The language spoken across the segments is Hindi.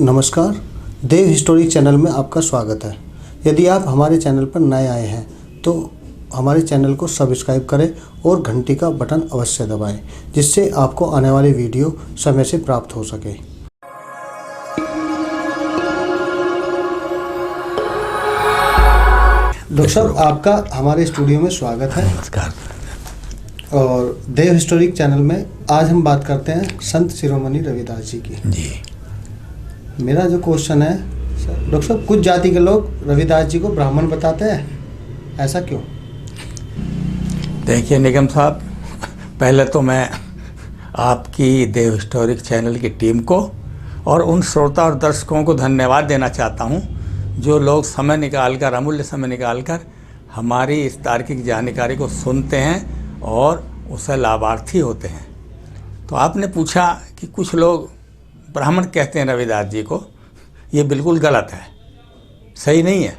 नमस्कार, देव हिस्टोरिक चैनल में आपका स्वागत है। यदि आप हमारे चैनल पर नए आए हैं तो हमारे चैनल को सब्सक्राइब करें और घंटी का बटन अवश्य दबाएं, जिससे आपको आने वाली वीडियो समय से प्राप्त हो सके। डॉक्टर साहब, आपका हमारे स्टूडियो में स्वागत है। नमस्कार। और देव हिस्टोरिक चैनल में आज हम बात करते हैं संत शिरोमणि रविदास जी की। जी, मेरा जो क्वेश्चन है डॉक्टर साहब, कुछ जाति के लोग रविदास जी को ब्राह्मण बताते हैं, ऐसा क्यों? देखिए निगम साहब, पहले तो मैं आपकी देव हिस्टोरिक चैनल की टीम को और उन श्रोता और दर्शकों को धन्यवाद देना चाहता हूं जो लोग समय निकालकर, अमूल्य समय निकालकर हमारी इस तार्किक जानकारी को सुनते हैं और उससे लाभार्थी होते हैं। तो आपने पूछा कि कुछ लोग ब्राह्मण कहते हैं रविदास जी को, ये बिल्कुल गलत है, सही नहीं है।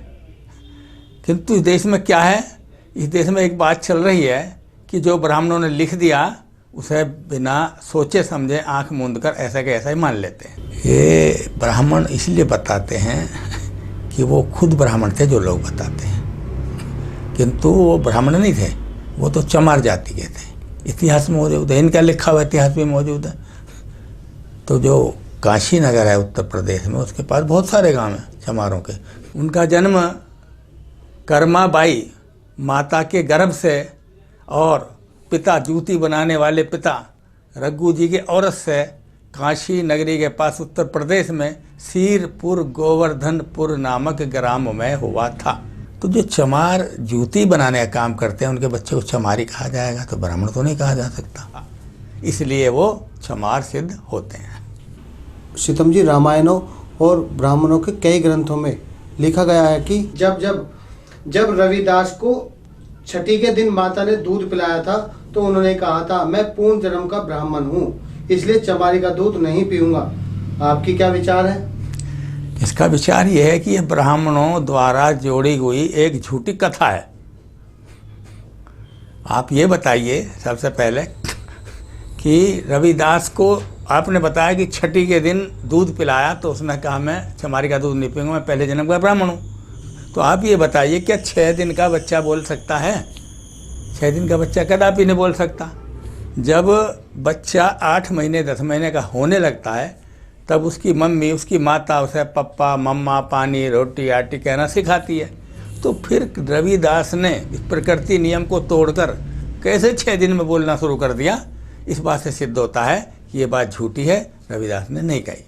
किंतु इस देश में क्या है, इस देश में एक बात चल रही है कि जो ब्राह्मणों ने लिख दिया उसे बिना सोचे समझे आंख मूंद कर ऐसा के ऐसा ही मान लेते हैं। ये ब्राह्मण इसलिए बताते हैं कि वो खुद ब्राह्मण थे जो लोग बताते हैं, किंतु वो ब्राह्मण नहीं थे, वो तो चमार जाति के थे। इतिहास में मौजूद है, इनका लिखा हुआ इतिहास भी मौजूद है। तो जो काशी नगर है उत्तर प्रदेश में, उसके पास बहुत सारे गांव हैं चमारों के। उनका जन्म कर्माबाई माता के गर्भ से और पिता जूती बनाने वाले पिता रघु जी के औरत से काशी नगरी के पास उत्तर प्रदेश में सीरपुर गोवर्धनपुर नामक ग्राम में हुआ था। तो जो चमार जूती बनाने का काम करते हैं उनके बच्चे को चमारी कहा जाएगा, तो ब्राह्मण तो नहीं कहा जा सकता, इसलिए वो चमार सिद्ध होते हैं। सीतम जी, रामायणों और ब्राह्मणों के कई ग्रंथों में लिखा गया है कि जब रविदास को छठी के दिन माता ने दूध पिलाया था तो उन्होंने कहा था, मैं पूर्ण जन्म का ब्राह्मण हूँ, इसलिए चमारी का दूध नहीं पीऊंगा। आपकी क्या विचार है? इसका विचार यह है कि यह ब्राह्मणों द्वारा जोड़ी हुई एक झूठी कथा है। आप ये बताइए सबसे पहले कि रविदास को आपने बताया कि छठी के दिन दूध पिलाया तो उसने कहा मैं चमारी का दूध नहीं पीऊंगा, मैं पहले जन्म का ब्राह्मण हूँ। तो आप ये बताइए, क्या 6 दिन का बच्चा बोल सकता है? 6 दिन का बच्चा कदापि नहीं बोल सकता। जब बच्चा 8 महीने 10 महीने का होने लगता है तब उसकी मम्मी, उसकी माता उसे पप्पा, मम्मा, पानी, रोटी, आटी कहना सिखाती है। तो फिर रविदास ने इस प्रकृति नियम को तोड़कर कैसे 6 दिन में बोलना शुरू कर दिया? इस बात से सिद्ध होता है कि ये बात झूठी है, रविदास ने नहीं कही।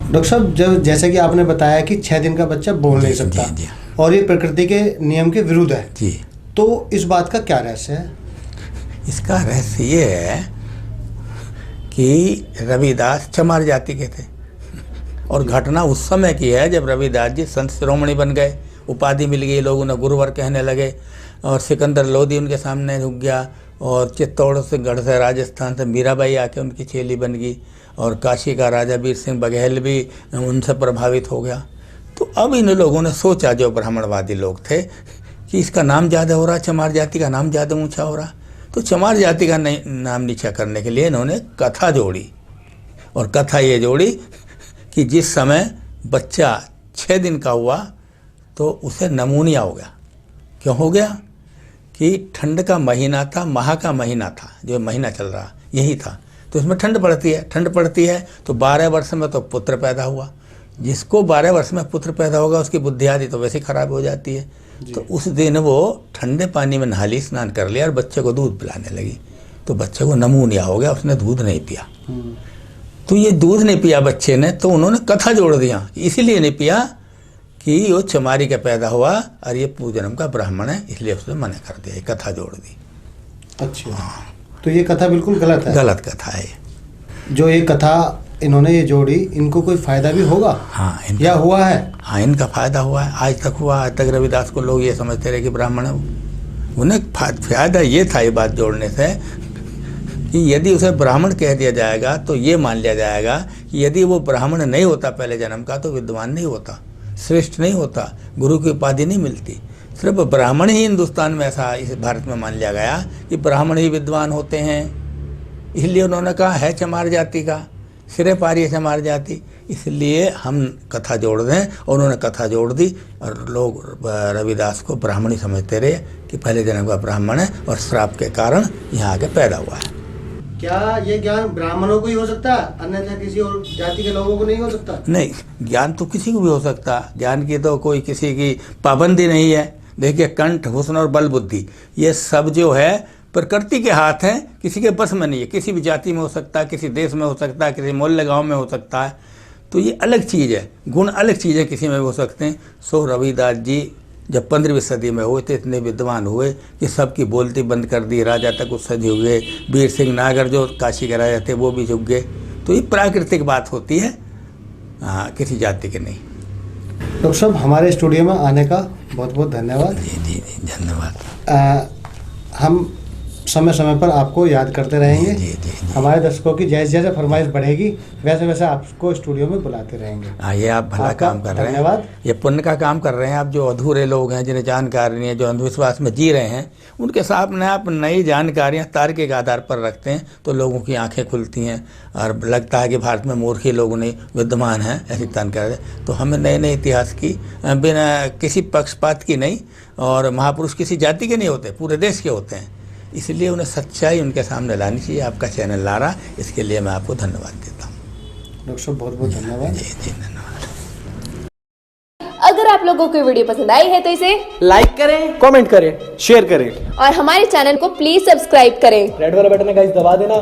डॉक्टर साहब, जब जैसे कि आपने बताया कि 6 दिन का बच्चा बोल नहीं सकता जी। और ये प्रकृति के नियम के विरुद्ध है जी, तो इस बात का क्या रहस्य है? इसका रहस्य ये है कि रविदास चमार जाति के थे और घटना उस समय की है जब रविदास जी संत शिरोमणि बन गए, उपाधि मिल गई, लोग उन्हें गुरुवर कहने लगे और सिकंदर लोधी उनके सामने झुक गया और चित्तौड़ से, गढ़ से, राजस्थान से मीराबाई आके उनकी चेली बन गई और काशी का राजा वीर सिंह बघेल भी उनसे प्रभावित हो गया। तो अब इन लोगों ने सोचा, जो ब्राह्मणवादी लोग थे, कि इसका नाम ज़्यादा हो रहा, चमार जाति का नाम ज़्यादा ऊंचा हो रहा, तो चमार जाति का नाम नीचा करने के लिए इन्होंने कथा जोड़ी। और कथा ये जोड़ी कि जिस समय बच्चा 6 दिन का हुआ तो उसे नमूनिया हो गया। क्यों हो गया? कि ठंड का महीना था, माह का महीना था, जो महीना चल रहा यही था, तो इसमें ठंड पड़ती है तो 12 वर्ष में तो पुत्र पैदा हुआ। जिसको 12 वर्ष में पुत्र पैदा होगा उसकी बुद्धि आदि तो वैसे खराब हो जाती है। तो उस दिन वो ठंडे पानी में नहा ली, स्नान कर लिया और बच्चे को दूध पिलाने लगी, तो बच्चे को नमूनिया हो गया, उसने दूध नहीं पिया। तो ये दूध नहीं पिया बच्चे ने, तो उन्होंने कथा जोड़ दिया, इसीलिए नहीं पिया कि वो चमारी का पैदा हुआ और ये पूर्व जन्म का ब्राह्मण है, इसलिए उसने मना कर दिया, ये कथा जोड़ दी। अच्छा, तो ये कथा बिल्कुल गलत है? गलत कथा है। जो ये कथा इन्होंने ये जोड़ी, इनको कोई फायदा भी होगा? हाँ, या हुआ है? हाँ, इनका फायदा हुआ है, आज तक हुआ। आज तक रविदास को लोग ये समझते रहे कि ब्राह्मण है। उन्हें फायदा ये था ये बात जोड़ने से कि यदि उसे ब्राह्मण कह दिया जाएगा तो ये मान लिया जाएगा कि यदि वो ब्राह्मण नहीं होता पहले जन्म का तो विद्वान नहीं होता, श्रेष्ठ नहीं होता, गुरु की उपाधि नहीं मिलती। सिर्फ ब्राह्मण ही हिंदुस्तान में, ऐसा इस भारत में मान लिया गया कि ब्राह्मण ही विद्वान होते हैं, इसलिए उन्होंने कहा है चमार जाति का, सिरे पारी है चमार जाति। इसलिए हम कथा जोड़ दें, और उन्होंने कथा जोड़ दी और लोग रविदास को ब्राह्मण ही समझते रहे कि पहले जन्म का ब्राह्मण है और श्राप के कारण यहाँ आके पैदा हुआ है। क्या ये ज्ञान ब्राह्मणों को ही हो सकता है, अन्यथा किसी और जाति के लोगों को नहीं हो सकता? नहीं, ज्ञान तो किसी को भी हो सकता है, ज्ञान की तो कोई किसी की पाबंदी नहीं है। देखिए, कंठ, हुस्न और बल बुद्धि ये सब जो है प्रकृति के हाथ हैं, किसी के बस में नहीं है। किसी भी जाति में हो सकता है, किसी देश में हो सकता है, किसी मोहल्ले गांव में हो सकता है। तो ये अलग चीज़ है, गुण अलग चीज़ है, किसी में भी हो सकते हैं। सो रविदास जी जब 15वीं सदी में हुए थे, इतने विद्वान हुए कि सबकी बोलती बंद कर दी। राजा तक उससे झुक गए, वीर सिंह नागर जो काशी के राजा थे वो भी झुक गए। तो ये प्राकृतिक बात होती है, किसी जाति की नहीं। डॉक्टर साहब, हमारे स्टूडियो में आने का बहुत बहुत धन्यवाद। जी जी जी, धन्यवाद। हम समय समय पर आपको याद करते रहेंगे। जी जी जी। हमारे दर्शकों की जैसे जैसे फरमाइश बढ़ेगी वैसे वैसे आपको स्टूडियो में बुलाते रहेंगे। ये आप भला काम कर रहे हैं, धन्यवाद। ये पुण्य का काम कर रहे हैं आप। जो अधूरे लोग हैं, जिन्हें जानकारी नहीं है, जो अंधविश्वास में जी रहे हैं, उनके सामने आप नई जानकारियाँ तार्किक आधार पर रखते हैं तो लोगों की आंखें खुलती हैं और लगता है कि भारत में मूर्ख ही लोग नहीं विद्यमान हैं, ऐसी जानकारी। तो हमें नए नए इतिहास की बिना किसी पक्षपात की नहीं, और महापुरुष किसी जाति के नहीं होते, पूरे देश के होते हैं। इसलिए उन्हें सच्चाई उनके सामने लानी चाहिए। आपका चैनल ला रहा, इसके लिए मैं आपको धन्यवाद देता हूँ। डॉक्टर साहब, बहुत बहुत धन्यवाद। जी जी, धन्यवाद। अगर आप लोगों को वीडियो पसंद आई है तो इसे लाइक करें, कमेंट करें, शेयर करें और हमारे चैनल को प्लीज सब्सक्राइब करें। रेड वाला बटन है गाइस, दबा देना